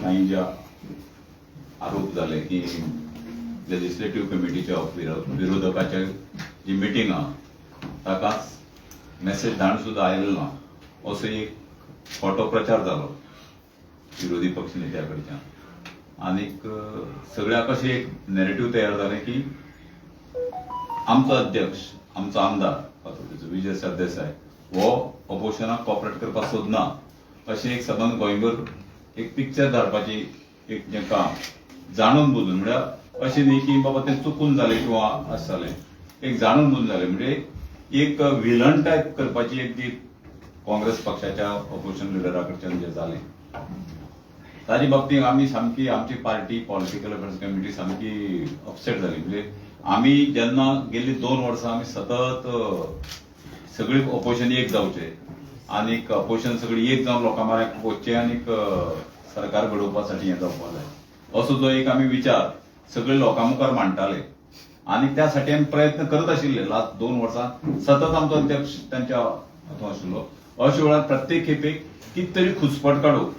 काही जे आरोप झाले की लेजिस्लेटिव्ह कमिटीच्या विरोधकाच्या जी मिटींग आहा ताकाच मेसेज धाड सुद्धा आयलो ना असो एक खोटो प्रचार जालो विरोधी पक्ष नेत्याकडच्यान आनीक सगळ्याक अशें एक नॅरेटिव्ह तयार जालें की आमचो अध्यक्ष आमचो आमदार विजय सरदेसाय हो ऑपोजिशनाक कॉपरेट करपाक सोदना अशें एक सबंद गोंयभर एक पिक्चर धाडपाची एक जेका जाणून बुजून म्हळ्यार अशें न्ही की बाबा तें चुकून जालें किंवा अशें जालें एक जाणून बुजून जालें म्हणजे एक विलन टायप करपाची एक जी काँग्रेस पक्षाच्या ऑपोजिशन लिडरा कडच्यान जें जालें ताजे बाबतींत आमी सामकी आमची पार्टी पॉलिटिकल अफेअर्स कमिटी सामकी अपसेट जाली म्हणजे आमी जेन्ना गेल्ली 2 वर्सां आमी सतत सगळी ऑपोजिशन एक जावचे आनीक ऑपोजिशन सगळी एक जावन लोकां म्हऱ्याक वचचें आनीक सरकार घडोवपासाठी हें जावपाक जाय असो जो एक आमी विचार सगळे लोकां मुखार मांडटाले आणि त्यासाठी आमी प्रयत्न करत आशिल्ले लास्ट 2 वर्सां सतत आमचो अध्यक्ष त्यांच्या हातूंत आशिल्लो अशे वेळार प्रत्येक खेपेक कितें तरी खुसपट काडून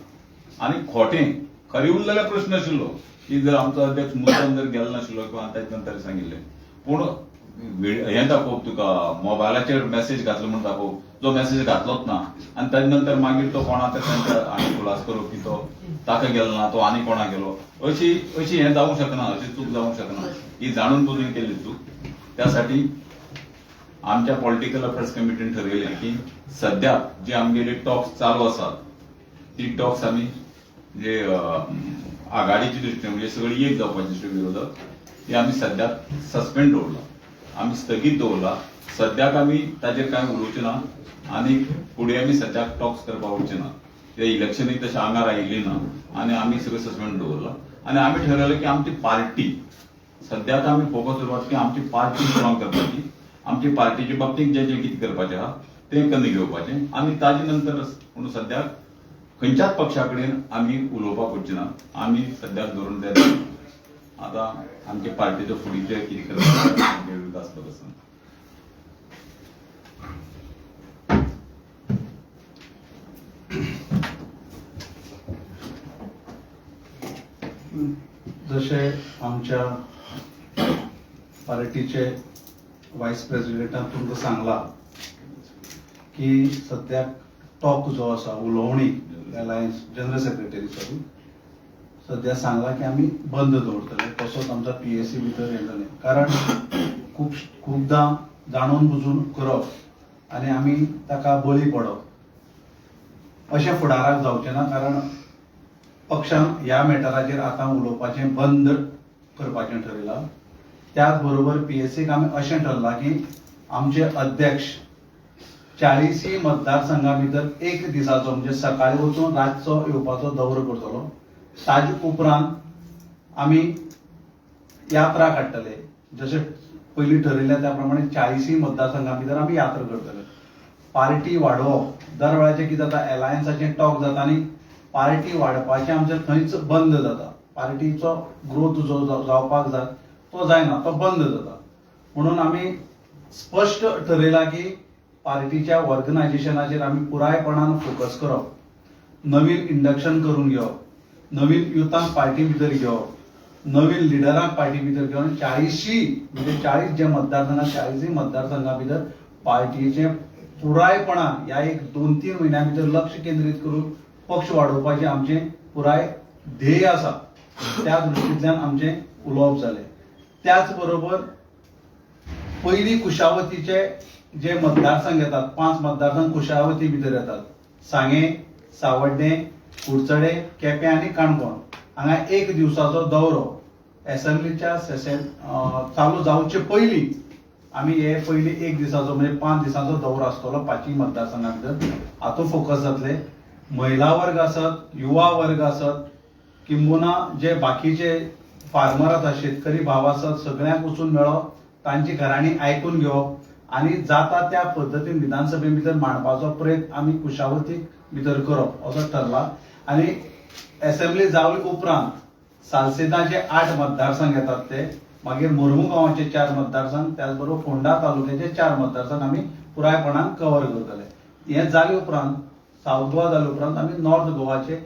आनी खोटें खरें उरलें जाल्यार प्रश्न आशिल्लो की जर आमचो अध्यक्ष मुद्दम जर गेलो नाशिल्लो किंवा ताचे नंतर सांगिल्लें पूण हें दाखोवप तुका मोबायलाचेर मेसेज घातलो म्हूण दाखोवप जो मेसेज घातलोच ना आनी ताजे नंतर मागीर तो कोणा तांच्या आनी खुलास करप की तो ताका गेलो ना तो आनी कोणा गेलो अशी हें जावंक शकना अशी चूक जावंक शकना ही जाणून बुजून केल्ली चूक त्यासाठी आमच्या पॉलिटिकल अफेअर्स कमिटीन ठरयलें की सद्याक जी आमगेली टॉक्स चालू आसात ती टॉक्स आमी जे आघाडीची दृश्टी म्हणजे सगळी एक जावपाची दृश्टी विरोधक ती आमी सद्याक सस्पेंड दवरला आमी स्थगीत दवरला सद्याक आमी ताजेर कांय उलोवचे ना आनी फुडें आमी सद्याक टॉक्स करपाक वचचे ना ते इलेक्शनूय तशें आंगार आयिल्ली ना आनी आमी सगळें सस्पेंड दवरला आनी आमी ठरयलें की आमची पार्टी सद्याक आमी फोकस दवरप की आमची पार्टी स्ट्रॉंग करपाची आमची पार्टीच्या बाबतींत जें कितें करपाचें आहा तें कन्न घेवपाचें आनी ताजे नंतर पूण सद्याक खंयच्याच पक्षा कडेन आमी उलोवपाक वचचे ना आमी सद्याक धरून ते आतां आमचे पार्टीचो फुडीचें कितें करपाचें विकास करप आसा जशे आमच्या पार्टीचे व्हायस प्रेसिडेंटान तुमकां सांगला की सद्याक टॉक जो आसा उलोवणी अलायन्स जनरल सेक्रेटरी सॉरी सद्या सांगला की आमी बंद दवरतले तसोच आमचा PAC भितर येतले कारण खूबदां जाणून बुजून करप आनी आमी ताका बळी पडप अशें फुडाराक जावचें ना कारण पक्षान ह्या मॅटराचेर आतां उलोवपाचें बंद करपाचें ठरयलां त्याच बरोबर PACक आमी अशें ठरलां की आमचे अध्यक्ष 40 मतदारसंघा भितर एक दिसाचो म्हणजे सकाळी वचून रातचो येवपाचो दौरो करतलो ताजे उपरांत आमी यात्रा काडटले जशें पयलीं ठरयल्या त्या प्रमाणे 40 मतदारसंघा भितर आमी यात्रा करतले पार्टी वाडोवप दर वेळाचें कितें जाता एलायन्साचें टॉक जाता आनी पार्टी वाडपाचें आमचें थंयच बंद जाता पार्टीचो ग्रोथ जो जावपाक जाय तो जायना तो बंद जाता म्हणून आमी स्पश्ट ठरयलां की पार्टीच्या ऑर्गनायझेशनाचेर आमी पुरायपणान फोकस करप नवीन इंडक्शन करून घेवप नवीन युथांक पार्टी भितर घेवप नवीन लिडरांक पार्टी भितर घेवन 40 म्हणजे 40 जे मतदारसंघात 40 मतदारसंघा भितर पार्टीचें पुरायपणान ह्या एक 2-3 म्हयन्या भितर लक्ष केंद्रीत करून पक्ष वाडोवपाचें आमचें पुराय ध्येय आसा त्या दृश्टींतल्यान आमचें उलोवप जालें त्याच बरोबर पयलीं कुशावतीचे जे मतदारसंघ येतात 5 मतदारसंघ कुशावती भितर येतात सांगे सावड्डे कुडचडे केपें आनी काणकोण हांगा एक दिवसाचो दौरो असेंब्लीच्या सेशन चालू जावचे पयलीं आमी हे पयलीं एक दिसाचो म्हणजे 5 दिसांचो दौरो आसतलो 5 मतदारसंघा भितर हातूंत फोकस जातले महिला वर्ग आसत युवा वर्ग आसत किंबहुना जे बाकीचे फार्मर आसात शेतकरी भाव आसत सगळ्यांक वचून मेळप तांची घरांनी आयकून घेवप आनी जाता त्या पद्दतीन विधानसभे भितर मांडपाचो प्रयत्न आमी कुशावती भितर करप असो ठरला आनी असेंब्ली जावले उपरांत सालसेताचे 8 मतदारसंघ येतात ते मागीर मुर्मुगांवाचे 4 मतदारसंघ त्याच बरोबर फोंडा तालुक्याचे 4 मतदारसंघ आमी पुरायपणान कव्हर करतले हें जाले उपरांत साऊथ गोवा जाले उपरांत आमी नॉर्थ गोवाचे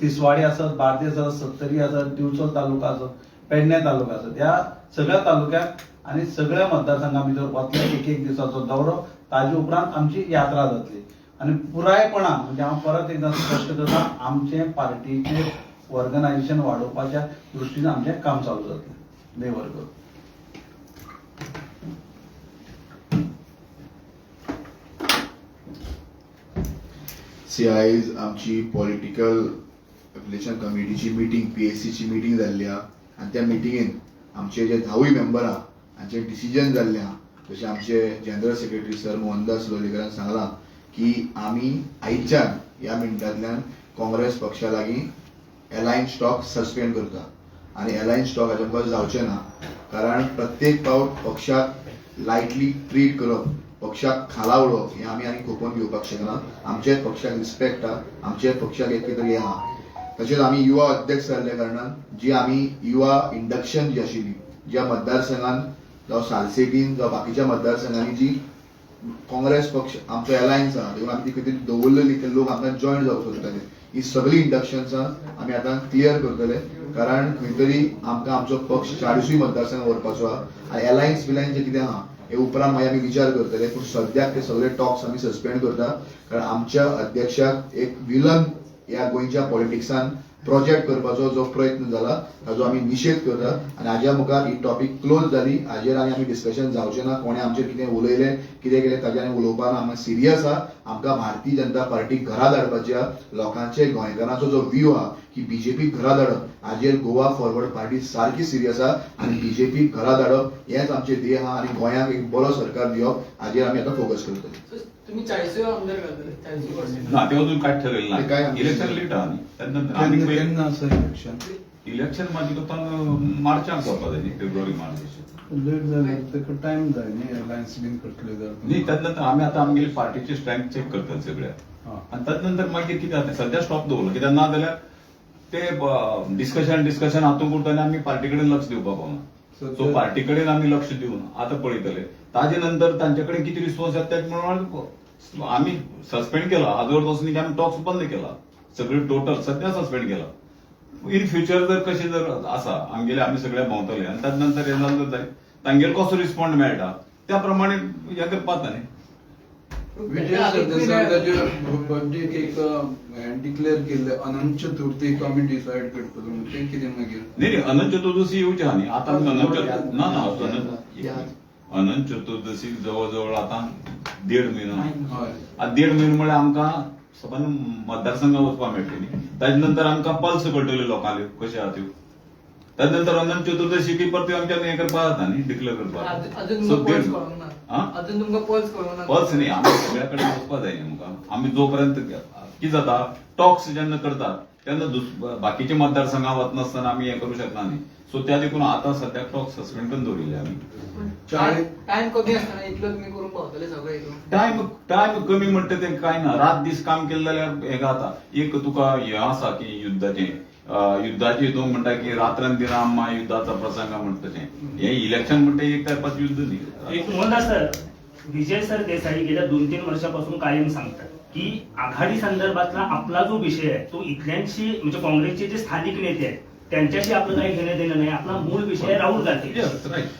तिसवाडी आसत, बार्देस आसत, सत्तरी आसत, दिवचल तालुका आसत, पेडणे तालुका आसत, ह्या सगळ्या तालुक्यात आनी सगळ्या मतदारसंघा भितर वतले एक दिसाचो दौरो, ताजे उपरांत आमची यात्रा जातली आणि पुरायपणान म्हणजे हांव परत एकदा स्पश्ट करता, आमचे पार्टीचे ऑर्गनायझेशन वाडोवपाच्या दृश्टीन आमचें काम चालू जातलें. देव बरें करूं. आयज आमची पॉलिटिकल एफिलिएशन कमिटीची मिटींग, पीएससीची मिटींग जाल्ली आहा आनी त्या मिटींगेन आमचे जे 10 मेंबर आहा हांचे डिसिजन जाल्ले आहा. जशें आमचे जनरल सेक्रेटरी सर मोहनदास लोलयेकरान सांगलां की आमी आयच्यान ह्या मिनटांतल्यान काँग्रेस पक्षा लागीं अलायन्स स्टॉक सस्पेंड करता आनी अलायन्स स्टॉक हाचे मुखार जावचें ना. कारण प्रत्येक फावट पक्षाक लायटली ट्रीट करप, पक्षाक खाला उडोवप हें आमी आनी खोपोवन घेवपाक शकना. आमच्याच पक्षाक रिस्पेक्ट आहा, आमच्याच पक्षाक एक तरी आहा. तशेंच आमी युवा अध्यक्ष जाल्ल्या कारणान जी आमी युवा इंडक्शन जी आशिल्ली, ज्या मतदारसंघान जावं सालसेटीन जावं बाकीच्या मतदारसंघांनी जी काँग्रेस पक्ष आमचो अलायन्स आहा, देखून आमी ती खंय तरी दवरलेली ते लोक आमकां जॉयन जावंक सोदताले, ही सगळी इंडक्शन्सां आमी आतां क्लियर करतले. कारण खंय तरी आमकां आमचो पक्ष 40 मतदारसंघ व्हरपाचो आहा आनी अलायन्स बिलायन्स जे कितें आहा हे उपरांत मागीर आमी विचार करतले. पूण सद्याक ते सगळे टॉक्स आमी सस्पेंड करता. कारण आमच्या अध्यक्षाक एक विलन ह्या गोंयच्या पॉलिटिक्सान प्रोजेक्ट करपाचो जो प्रयत्न जाला ताजो आमी निशेध करता आनी हाज्या मुखार ही टॉपिक क्लोज जाली. हाजेर आमी डिस्कशन जावचें ना. कोणें आमचेर कितें उलयलें, कितें केलें ताजेर आमी उलोवपाक आमी सिरियस आहा. आमकां भारतीय जनता पार्टी घरा धाडपाची आहा. लोकांचे गोंयकारांचो जो व्यू आहा की बीजेपी घरा धाडप, हाजेर गोवा फॉरवर्ड पार्टी सारकी सिरियस आहा आनी बीजेपी घरा धाडप हेंच आमचें ध्येय आहा आनी गोंयांक एक बरो सरकार दिवप हाजेर आमी आतां फोकस करतले. तुम्ही 40 आमदार घालतले 40%. ना ते अजून काय ठरलेलं ते काय नाही. आमचं इलेक्शन लेट आहा न्ही, त्यानंतर आमी केन्ना आसा इलेक्शन? इलेक्शन माझी करता मार्चाक जावपा जाय न्ही, फेब्रुवारी मार्च. लेट जाल्यार ताका टायम जाय न्ही, अलायन्स बीन करतले न्ही, त्यानंतर आमी आतां आमगेली पार्टीची स्ट्रेंथ चेक करतात सगळ्या आनी त्यानंतर मागीर कितें जाता सध्या स्टॉप दवरलो, कित्याक ना जाल्यार ते डिस्कशन हातूंत उरताना आमी पार्टी कडेन लक्ष दिवपाक पावना. सो पार्टी कडेन आमी लक्ष दिवन आतां पळयतले. ताजे नंतर तांचे कडेन किती रिस्पॉन्स येता तेच प्रमाणे आमी सस्पेंड केला. आजवर पासून आमी टॉक्स बंद केला, सगळे टोटल सध्या सस्पेंड केला. इन फ्युचर जर कशें जर आसा आमगेले आमी सगळे भोंवतले आनी ताजे नंतर हे जालें जाय तांगेलो कसो रिस्पॉन्ड मेळटा त्या प्रमाणे हे करपाक जाता न्ही. विजय सरदेसाय ताजे बजेट एक डिक्लेअर केले अनंत चतुर्थीक आमी डिसायड करतलो म्हणून ते कितें मागीर नाही नाही, अनंत चतुर्दशी येवची आहा न्ही. आतां आमी अनंत चतुर्दशीक जवळ आता 1.5 म्हयनो. हय आता 1.5 म्हयनो म्हळ्यार आमकां सबंद मतदारसंघात वचपाक मेळटली न्ही. ताजे नंतर आमकां पल्स कळटल्यो लोकांल्यो कश्यो आहा त्यो. ताजे नंतर अनंत चतुर्दशीक परत आमच्यान हे करपाक जाता न्ही, डिक्लेअर करपाक. अजून सो तुमकां पल्स कळोंक ना. अजून तुमकां पल्स कळोंक ना. पल्स न्ही, आमी सगळ्या कडेन वचपाक जाय न्ही आमकां. आमी जोपर्यंत कितें जाता टॉक्स जेन्ना करतात तेन्ना बाकीच्या मतदारसंघात वचनासतना आमी हे करूं शकना न्ही. सो त्या देखून आतां सद्याक टॉक्स सस्पेंड करून दवरिल्ले आमी. टाइम कमी आसतना इतलो तुमी करून पावतले सगळे हितून. टायम कमी म्हणटा तें कांय ना. रात दीस काम केलें जाल्यार हें जाता. एक तुका हें आसा की युद्धाचे हितून म्हणटा की रात्रंदिना युद्धाचा प्रसंग म्हणटा तें हें इलेक्शन म्हणटा एक टायपाचें युद्ध न्ही. एक मोहनदास सर, विजय सर देसाई गेल्या 2-3 वर्षापासून कायम सांगतात की आघाडी संदर्भातला आपला जो विषय आहे तो इथल्यांशी म्हणजे काँग्रेसचे जे स्थानिक नेते आहेत त्यांच्याशी आपलं काही घेणं देणं नाही. आपला मूळ विषय आहे राहुल गांधी.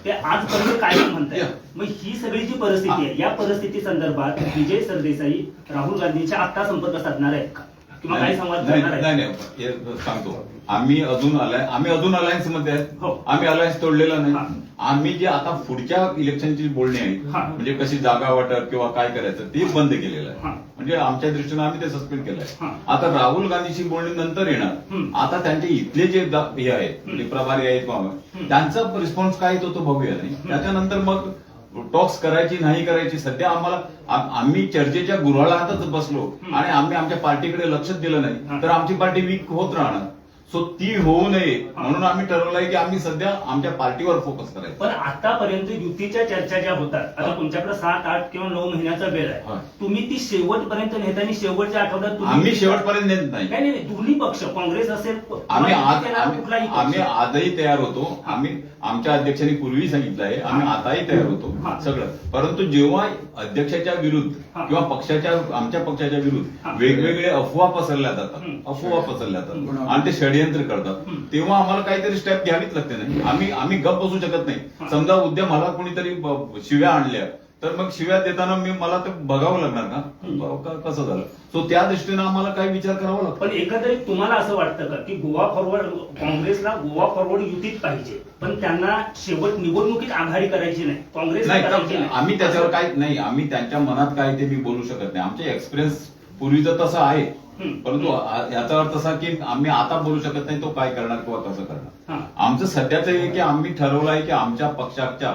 ते आजपर्यंत कायम म्हणतात. मग ही सगळी जी परिस्थिती आहे या परिस्थिती संदर्भात विजय सरदेसाई राहुल गांधींच्या आता संपर्क साधणार आहेत का किंवा काही संवाद करणार आहेत? नाही सांगतो. आम्ही अजून अलायन्स मध्ये आहेत. हो. आम्ही अलायन्स तोडलेला हा. नाही. आम्ही जे आता पुढच्या इलेक्शनची बोलणी आहेत हा. म्हणजे कशी जागा वाटप किंवा काय करायचं ते बंद केलेलं हा. आहे. म्हणजे आमच्या दृष्टीने आम्ही ते सस्पेंड केलंय. हा. आता राहुल गांधीची बोलणी नंतर येणार. आता त्यांचे इथले जे हे आहेत म्हणजे प्रभारी आहेत त्यांचा रिस्पॉन्स काय येतो तो बघूया नाही. त्याच्यानंतर मग टॉक्स करायची नाही करायची. सध्या आम्हाला आम्ही चर्चेच्या गुऱ्हाळातच बसलो आणि आम्ही आमच्या पार्टीकडे लक्षच दिलं नाही तर आमची पार्टी वीक होत राहणार. सो ती होऊ नये म्हणून आम्ही ठरवलंय की आम्ही सध्या आमच्या पार्टीवर फोकस करायचं. पण आतापर्यंत युतीच्या चर्चा ज्या होतात, आता तुमच्याकडे 7, 8 किंवा 9 महिन्याचा वेळ आहे, होय. तुम्ही ती शेवटपर्यंत नेतानी शेवटच्या आठवड्यात तुम्ही- आम्ही शेवटपर्यंत नेत नाही. नाही नाही, दोन्ही पक्ष काँग्रेस असेल आम्ही आज कुठलाही पक्ष. आम्ही आजही तयार होतो. आम्ही आमच्या अध्यक्षांनी पूर्वी सांगितलं आहे आम्ही आताही तयार होतो हा. सगळं. परंतु जेव्हा अध्यक्षाच्या विरुद्ध हा. किंवा आमच्या पक्षाच्या हा. विरुद्ध वेगवेगळे अफवा पसरल्या जातात, अफवा पसरल्या जातात आणि ते षडयंत्र करतात, तेव्हा आम्हाला काहीतरी स्टेप घ्यावीच लागते. नाही आम्ही गप बसू शकत नाही. समजा उद्या मला कोणीतरी शिव्या आणल्या तर मग शिव्या देताना मला ते बघावं लागणार का कसं झालं. सो त्या दृष्टीनं आम्हाला काही विचार करावा लागतो. पण एकंदरीत तुम्हाला असं वाटतं का की गोवा फॉरवर्ड, काँग्रेसला गोवा फॉरवर्ड युतीत पाहिजे, पण त्यांना शेवट निवडणुकीत आघाडी करायची नाही, काँग्रेसला नाही करायची तर नाही? आम्ही त्याच्यावर काही नाही, आम्ही त्यांच्या मनात काय ते मी बोलू शकत नाही. आमचे एक्सपिरियन्स पूर्वीचं तसं आहे, परंतु याचा अर्थ असा की आम्ही आता बोलू शकत नाही तो काय करणार किंवा कसं करणार. आमचं सध्याचं हे की आम्ही ठरवलं आहे की आमच्या पक्षाच्या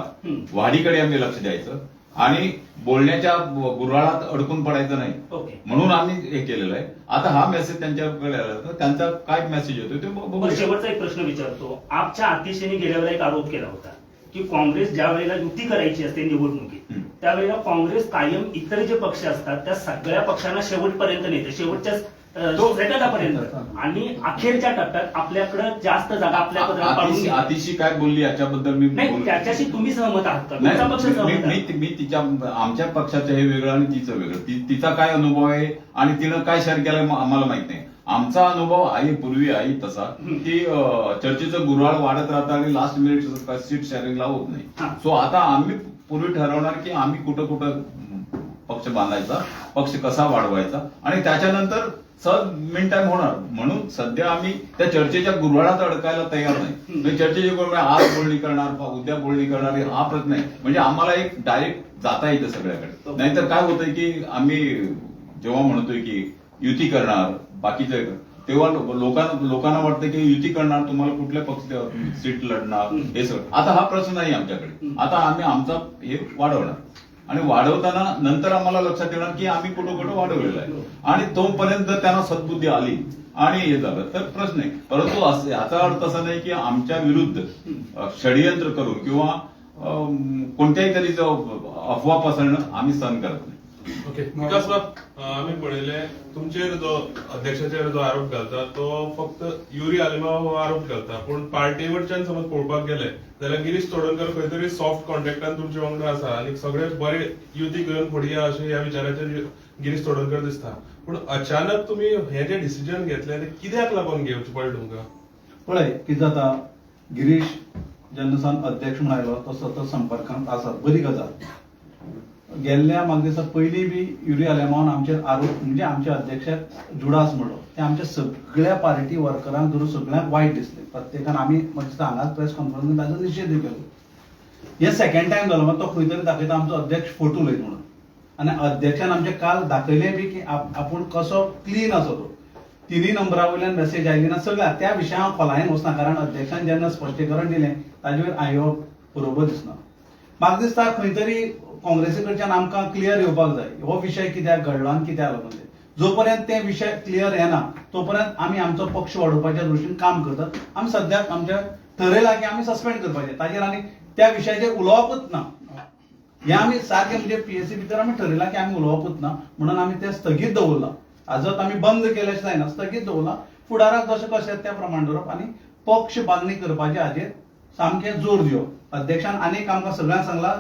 वाढीकडे आम्ही लक्ष द्यायचं आणि बोलण्याच्या गुऱ्हाळात अडकून पडायचं नाही, ओके. म्हणून आम्ही हे केलेलं आहे. आता हा मेसेज त्यांच्याकडे आला तर त्यांचा काय मेसेज येतो ते बघू. पण शेवटचा एक प्रश्न विचारतो. आपच्या अतिशयने गेल्या वेळेला एक आरोप केला होता की काँग्रेस ज्या वेळेला युती करायची असते निवडणुकीत त्यावेळेला काँग्रेस कायम इतर जे पक्ष असतात त्या सगळ्या पक्षांना शेवटपर्यंत नेते, शेवटच्या सेकंदापर्यंत, आणि अखेरच्या टप्प्यात आपल्याकडे जास्त जागा आपल्या पदरात पाडून घेते. अतिशी काय बोलली याच्याबद्दल मी नाही, बोलू- त्याच्याशी तुम्ही सहमत आहात का? तुमचा पक्ष सहमत आहे? नाही मी तिच्या आमच्या पक्षाचं हे वेगळं आणि तिचं वेगळं. तिचा काय अनुभव आहे आणि तिनं काय शेअर केलंय आम्हाला माहित नाही. आमचा अनुभव आहे पूर्वी आहे तसा की चर्चेचं गुऱ्हाळ वाढत राहतं आणि लास्ट मिनिट सीट शेअरिंगला होत नाही. सो आता आम्ही पूर्वी ठरवणार की आम्ही कुठं कुठं पक्ष बांधायचा, पक्ष कसा वाढवायचा आणि त्याच्यानंतर सहज मिन टाइम होणार. म्हणून सध्या आम्ही त्या चर्चेच्या गुऱ्हाळात अडकायला तयार नाही. म्हणजे चर्चेची गुऱ्हाळ आज बोलणी करणार उद्या बोलणी करणार हा प्रश्न नाही. म्हणजे आम्हाला एक डायरेक्ट जाता येतं सगळ्याकडे. नाहीतर काय होतंय की आम्ही जेव्हा म्हणतोय की युती करणार बाकीचे तेव्हा लोकांना वाटतं की युती करणार तुम्हाला कुठल्या पक्ष सीट लढणार हे सगळं. आता हा प्रश्न नाही आमच्याकडे. आता आम्ही आमचा हे वाढवणार आणि वाढवताना नंतर आम्हाला लक्षात येणार की आम्ही कुठं कुठं वाढवलेलं आहे आणि तोपर्यंत त्यांना सद्बुद्धी आली आणि हे झालं तर प्रश्न आहे. परंतु याचा अर्थ असा नाही की आमच्या विरुद्ध षडयंत्र करून किंवा कोणत्याही तरी अफवा पसरणं आम्ही सहन करत नाही. ओके विकास आम्ही पळयले तुमचेर जो अध्यक्षाचेर जो आरोप घालता तो फक्त युरी आलिमा आरोप घालता, पण पार्टी वयच्यान समज पळोवपाक गेले जाल्यार गिरीश चोडणकर खंय तरी सॉफ्ट कॉन्टॅक्टान तुमचे वांगडा आसा आणि सगळे बरे युती घेवन फुडें या अशें ह्या विचाराचेर गिरीश चोडणकर दिसता. पण अचानक तुम्ही हे जे डिसिजन घेतले ते कित्याक लागून घेवचे पडले तुमकां? पळय कितें जाता, गिरीश जेन्ना सावन अध्यक्ष म्हणून आयलो तो सतत संपर्कांत आसा, बरी गजाल. गेल्ल्या म्हाका दिसता पयलीं बी युरी आलेमावन आमचे आरोप म्हणजे आमचे अध्यक्षाक जुडास म्हणलो ते आमच्या सगळ्या पार्टी वर्करांक धरून सगळ्यांक वायट दिसले. प्रत्येकान आमी म्हाका दिसता हांगाच प्रेस कॉन्फरन्सीन ताजो निशेध केलो. हे सेकंड टायम जालो मात तो खंय तरी दाखयता आमचो अध्यक्ष फोटो लयत म्हणून. आनी अध्यक्षान आमचे काल दाखयले बी की आपूण कसो क्लीन असो तो. तिनूय नंबरा वयल्यान मेसेज आयली ना सगळ्या त्या विशयान हांव खोलायेन वचना, कारण अध्यक्षान जेन्ना स्पश्टीकरण दिलें ताजे वयर हांवें बरोबर दिसना. म्हाका दिसता खंय तरी काँग्रेसी कडच्यान आमकां क्लियर येवपाक जाय हो विशय कित्याक घडलो आनी कित्याक लागून ते. जोपर्यंत ते विशय क्लियर येना तोपर्यंत आमी आमचो पक्ष वाडोवपाच्या दृश्टीन काम करतात. आमी सद्याक आमच्या ठरयलां की आमी सस्पेंड करपाचे, ताजेर आनी त्या विशयाचेर उलोवपूच ना. हे आमी सारकें म्हणजे पीएससी भितर आमी ठरयलां की आमी उलोवपूच ना म्हणून आमी ते स्थगीत दवरला. आजत आमी बंद केलें जायना, स्थगीत दवरला. फुडाराक जशें कशें त्या प्रमाण दवरप आनी पक्ष बांदणी करपाचे हाजेर सामकें जोर दिवप. अध्यक्षान आनीक आमकां सगळ्यांक सांगला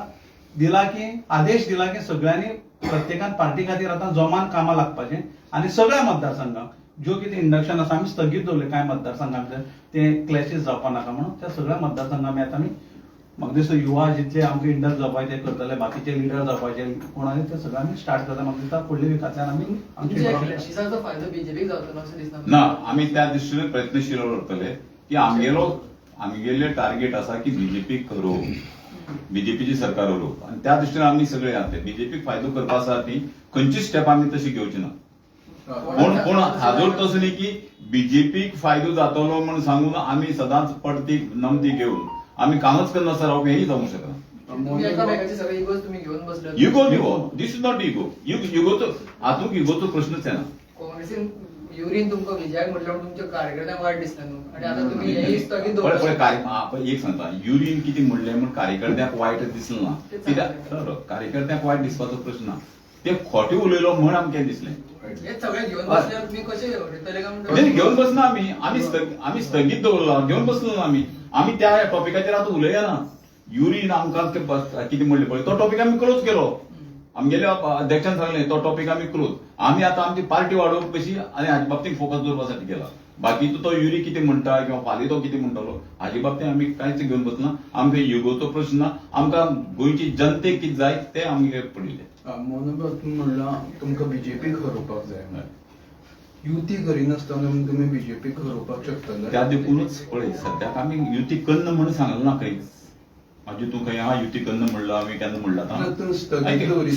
दिला की आदेश दिला की सगळ्यांनी प्रत्येकान पार्टी खातीर आतां जोमान कामां लागपाचें आनी सगळ्या मतदारसंघांक ज्यो कितें इंडक्शन आसा आमी स्थगीत दवरले कांय मतदारसंघां भितर ते क्लॅशीस जावपा नाका म्हणून त्या सगळ्या मतदारसंघां आमी आमी म्हाका दिसता युवा जितले आमकां इंडक्ट जावपाचे करतले बाकीचे लिडर जावपाचे कोण आनी ते सगळें आमी स्टार्ट करता. म्हाका दिसता फुडल्या विकांतल्यान आमी आमची फायदो बीजेपीक जावचो अशें दिसता ना आम्ही त्या दृष्टीने प्रयत्नशील उरतले की आम्ही गेले टार्गेट असा की बीजेपी करो, बीजेपीची सरकार उरो आणि त्या दृष्टीने आम्ही सगळे जाते बीजेपी फायदो करपासाठी खंयची स्टेप आम्ही तशी घेवची ना. कोण हाजोर तसं नाही की बीजेपीक फायदो जातलो म्हणून सांगून आम्ही सदांच पडती नमती घेऊन आम्ही कामच करणार रावप हेही जाऊ शकना. तुम्ही एकामेकाचे सगळे इगोज तुम्ही घेऊन बसले. Ego this is not ego. इगोचो हातूंक इगोचो प्रश्नच आहे ना. काँग्रेसीन युरीन तुमका विजयाक म्हटल्यावर तुमच्या कार्यकर्त्यांक वायट दिसता न्हू आणि आता तुम्ही हेही स्थगित पळय दवरता. आपण एक सांगता युरिन किती म्हणले म्हणून कार्यकर्त्यांक वायट दिसलं ना तेच कित्याक सांगता. कार्यकर्त्यांक वायट दिसपाचो प्रश्न ना ते खोटे उलयलो म्हण आमकां दिसलें हेच सगळे घेऊन बसल्यावर तुम्ही कसे उडयतले काय म्हणटा? नाही, घेऊन बसना आम्ही स्थगित दवरला घेऊन बसलो ना आम्ही त्या टॉपिकाचेर आतां उलया ना युरिन आमकां ते कितें म्हणले पळय तो टॉपिक आमी क्लोज केलो आमगेल्या अध्यक्षान सांगलें तो टॉपिक आमी क्लोज आमी आतां आमची पार्टी वाडोवप कशी आनी हाजे बाबतींत फोकस दवरपासाठी केला बाकीचो तो युरी कितें म्हणटा किंवा फाल्यां तो कितें म्हणटलो हाजे बाबतींत आमी कांयच घेवन बसना आमकां युगोचो प्रश्न ना आमकां गोंयची जनतेक कितें जाय तें आमगे पडिल्लें मनोबा तुम्ही म्हणला तुमकां बीजेपीक हरोवपाक जाय युती करिनासतना तुम्ही बीजेपीक हरोवपाक शकता त्या देखूनच पळय सद्याक आमी युती करना म्हणून सांगलें ना खंयच मागीर तूं खंय हा युती करना म्हणला आमी केन्ना म्हणला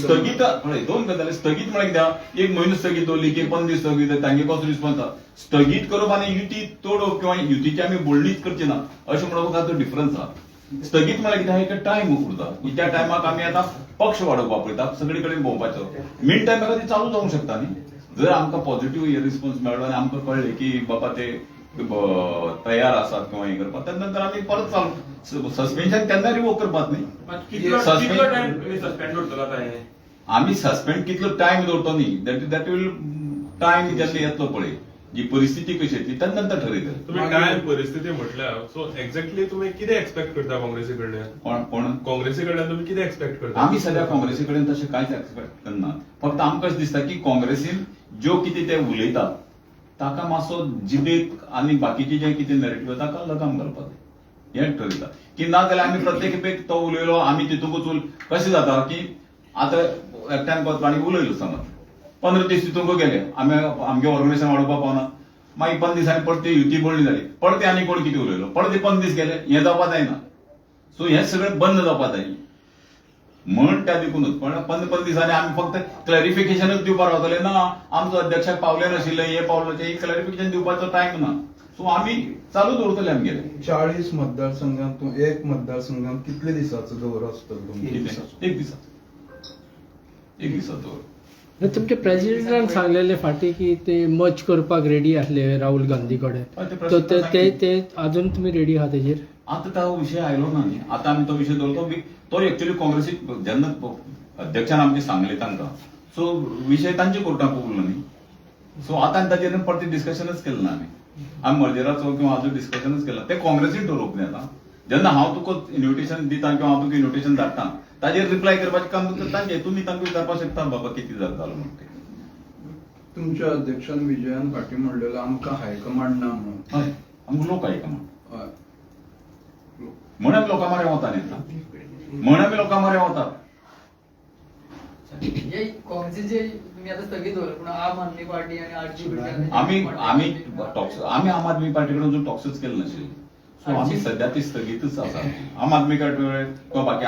स्थगीत पळय दोन गजाली स्थगीत म्हळ्यार कित्याक एक म्हयनो स्थगीत दवरली की 15 दीस स्थगीत तांगे कसो रिस्पॉन्स स्थगीत करप आनी युती तोडप किंवा युतीची आमी बोलणीच करची ना अशें म्हणप तातूंत डिफरन्स आहा स्थगीत म्हळ्यार कितें एक टायम उरता त्या टायमाक आमी आतां पक्ष वाडोवपाक पळयता सगळे कडेन भोंवपाचो मिन टायमाक ती चालू जावंक शकता न्ही जर आमकां पॉझिटिव्ह रिस्पॉन्स मेळ्ळो आनी आमकां कळ्ळें की बाबा ते तयार आसात किंवा हे करपाक त्या नंतर आमी परत चालू सस्पेन्शन केन्ना रिवोक करपाक न्ही आमी सस्पेंड कितलो टायम दवरतो न्ही दॅट विल टायम जेन्ना येतलो पळय जी परिस्थिती कशी येतली त्या नंतर ठरयतले तुम्ही काय परिस्थिती म्हटल्यार सो एक्झॅक्टली तुम्ही कितें एक्सपेक्ट करता काँग्रेसी कडल्यान कोण काँग्रेसी कडल्यान तुम्ही कितें एक्सपेक्ट करता आमी सद्या काँग्रेसी कडेन तशें कांयच एक्सपेक्ट करना फक्त आमकां अशें दिसता की काँग्रेसीन ज्यो कितें ते उलयतात ताका मातसो जिबेक आनी बाकीचे जे कितें नॅरेटिव्ह ताका लगाम घालपाक जाय हें ठरयता की ना जाल्यार आमी प्रत्येक खेपेक तो उलयलो आमी तितूंकच कशें जाता की आतां एकट्यान कोणी उलयलो समज 15 दीस तितूंक गेले आमगे ऑर्गनायझेशन वाडोवपाक पावना मागीर 15 दिसांनी परत युती बोलणी जाली परत आनी कोण कितें उलयलो परत 15 दीस गेले हें जावपाक जायना सो हें सगळें बंद जावपाक जाय म्हण त्या देखूनच पण 15 दिसांनी आमी फक्त क्लॅरिफिकेशनच दिवपाक रावतले ना आमचो अध्यक्षाक पावले नाशिल्ले हे पावले ते क्लॅरिफिकेशन दिवपाचो टायम ना सो आमी चालू दवरतले आमगेले 40 मतदारसंघांत एक मतदारसंघांत कितले दिसाचो दौरो आसतलो एक दिसाचो दवर तुमचे प्रेसिडेंटान सांगलेले फाटी की ते मच करपाक रेडी आसले राहुल गांधी कडेन तो ते अजून तुम्ही रेडी आहात तेजेर आता तो विषय आयलो ना न्ही आता आमी तो विषय दवरतो तो एक्चुअली काँग्रेसीक जेन्ना अध्यक्षान आमचे सांगले तांकां सो विषय तांचे कोर्टाक उरलो न्ही सो आता ताचेर परत डिस्कशनच केलें ना आमी मर्जेराचो किंवा हाजो डिस्कशनच केला ते काँग्रेसीन ठरोवप न्ही आता जेन्ना हांव तुका इन्व्हिटेशन दिता किंवा हांव तुका इन्व्हिटेशन धाडटा ताजेर रिप्लाय करपाचें काम तांचें तुमी तांकां विचारपाक शकता बाबा कितें जालो म्हणून ते तुमच्या अध्यक्षान विजयान फाटी म्हणलेलो आमकां हायकमांड ना म्हणून हय आमकां लोक हायकमांड हय म्हण आमी लोकां मारे वता न्ही म्हण आमी लोकां मारे वता हे काँग्रेसीचे तुम्ही आता स्थगित दवरले पण आम आदमी पार्टी आणि आरजेडी आमी आम आदमी पार्टी कडेन अजून टॉक्सच केले नाशिल्ले सो आमी सध्या ती स्थगितच आसा आम आदमी पार्टी किंवा बाकी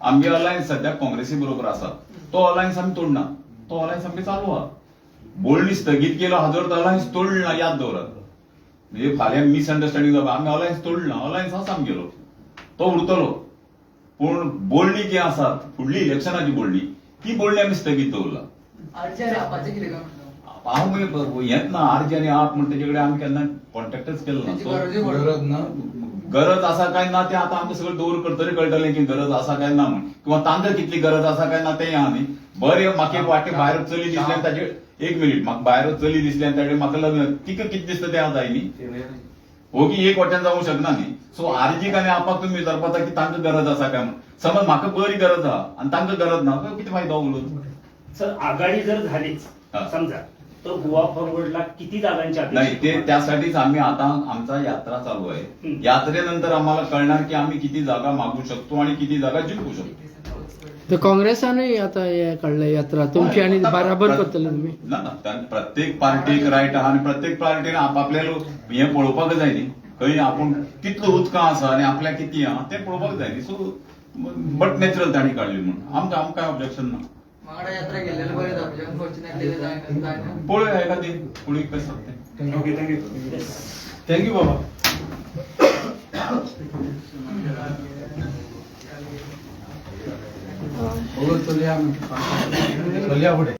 आमगे अलायन्स सध्या काँग्रेसी बरोबर आसा तो अलायन्स आमी तोडना तो अलायन्स आमगे चालू आहा बोलणी स्थगित केलो हाजो अलायन्स तोडला याद दवरात म्हणजे फाल्यां मिसअंडरस्टँडिंग जावप आमी अलायन्स तोडला अलायन्स आसा आमगेलो तो उरतलो पूण बोलणी कितें आसात फुडली इलेक्शनाची बोलणी ती बोलणी आमी स्थगीत दवरला आरजे आणि आपाचे कितें काय हांव मागीर हेंच ना आरजे आनी आप म्हणटा तेजे कडेन आमी केन्ना कॉन्टॅक्टच केलो ना गरज ना गरज आसा काय ना ते आतां आमकां सगळें दवर करतले कळटलें की गरज आसा काय ना म्हण किंवा तांकां कितली गरज आसा काय ना तें आहा न्ही बरें म्हाका एक वाटे भायर चली दिसली आनी ताचे एक मिनीट म्हाका भायर चली दिसली आनी ताचे म्हाका लग्न तिका कितें दिसता तें जाय न्ही हो की एक वाट्यान जावंक शकना न्ही सो आरजीक आनी आपाक तुमी विचारपाचा की तांकां गरज आसा काय म्हण समज म्हाका बरी गरज आहा आनी तांकां गरज ना कितें फायदो उलोवन सर आघाडी जर झालीच समजा तर गोवा फॉरवर्डला किती जागांची नाही ते त्यासाठीच आम्ही आता आमचा यात्रा चालू आहे यात्रेनंतर आम्हाला कळणार की आम्ही किती जागा मागू शकतो आणि किती जागा जिंकू शकतो तर काँग्रेसानूय आता हे काढलं यात्रा तुमची आणि बराबर करतले तुम्ही ना प्रत्येक पार्टीक रायट आहा आणि प्रत्येक पार्टीन आपापल्या हे पळोवपाक जाय न्ही खंय आपूण कितलो उदकां आसा आणि आपल्या किती आहा तें पळोवपाक जाय न्ही सो बट नॅचरल ताणी काडली म्हणून आमकां कांय ऑब्जेक्शन ना वांगडा यात्रा गेलेलं बरें जाता अनफॉर्च्युनेटली जायना पळोवया एखादी फुडें कशें जाता ओके थँक्यू थँक्यू बाबा चलया चलया फुडें